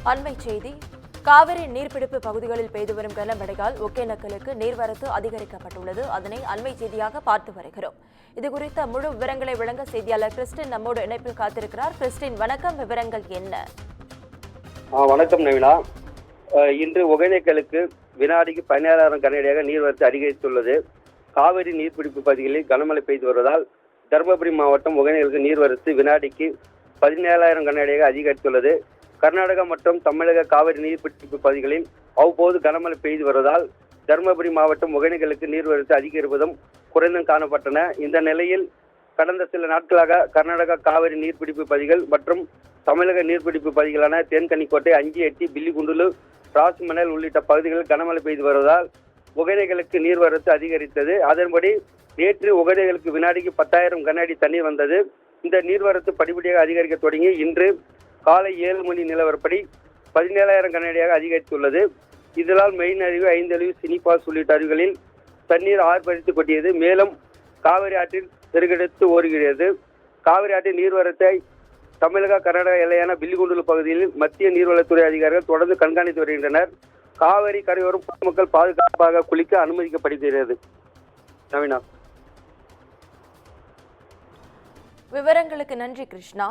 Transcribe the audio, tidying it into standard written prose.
அண்மை செய்தி. காவிரி நீர்பிடிப்பு பகுதிகளில் பெய்து வரும் கனமழையால் ஒகேனக்கலுக்கு நீர்வரத்து அதிகரிக்கப்பட்டுள்ளது. அதனை அண்மை செய்தியாக பார்த்து வருகிறோம். இதுகுறித்த முழு விவரங்களை வழங்க செய்தியாளர் கிறிஸ்டின் நம்மோடு இணைப்பில் காத்திருக்கிறார். கிறிஸ்டின், வணக்கம். விவரங்கள் என்ன? வணக்கம் நவீனா. இன்று ஒகேனக்கலுக்கு வினாடிக்கு 17,000 கனஅடியாக நீர்வரத்து அதிகரித்துள்ளது. காவிரி நீர்பிடிப்பு பகுதிகளில் கனமழை பெய்து வருவதால் தருமபுரி மாவட்டம் ஒகேனக்கலுக்கு நீர்வரத்து வினாடிக்கு 17,000 கனஅடியாக அதிகரித்துள்ளது. கர்நாடகா மற்றும் தமிழக காவிரி நீர்பிடிப்பு பகுதிகளில் அவ்வப்போது கனமழை பெய்து வருவதால் தருமபுரி மாவட்டம் ஒகேனக்கலுக்கு நீர்வரத்து அதிகரிப்பதும் குறைந்தும் காணப்பட்டன. இந்த நிலையில் கடந்த சில நாட்களாக கர்நாடகா காவிரி நீர்பிடிப்பு பகுதிகள் மற்றும் தமிழக நீர்பிடிப்பு பகுதிகளான தேன்கனிக்கோட்டை, அஞ்சியட்டி, பில்லிகுண்டுலு, ராசிமணல் உள்ளிட்ட பகுதிகளில் கனமழை பெய்து வருவதால் ஒகேனக்கலுக்கு நீர்வரத்து அதிகரித்தது. அதன்படி நேற்று ஒகேனக்கலுக்கு வினாடிக்கு 10,000 கனஅடி தண்ணீர் வந்தது. இந்த நீர்வரத்து படிப்படியாக அதிகரிக்க தொடங்கி இன்று காலை 7 மணி நிலவரப்படி 17,000 கனஅடியாக அதிகரித்துள்ளது. இதனால் மெயின் அருவி, ஐந்தருவி, சினிபாஸ் உள்ளிட்ட அருவிகளில் தண்ணீர் ஆர்ப்பரித்து கொட்டியது. மேலும் காவிரி ஆற்றில் பெருக்கெடுத்து ஓடுகிறது. காவிரி ஆற்றின் நீர்வரத்தை தமிழக கர்நாடக எல்லையான பில்லிகுண்டுலு பகுதியில் மத்திய நீர்வளத்துறை அதிகாரிகள் தொடர்ந்து கண்காணித்து வருகின்றனர். காவிரி கரையோரம் பொதுமக்கள் பாதுகாப்பாக குளிக்க அனுமதிக்கப்படுகிறது. நவீனா, விவரங்களுக்கு நன்றி கிருஷ்ணா.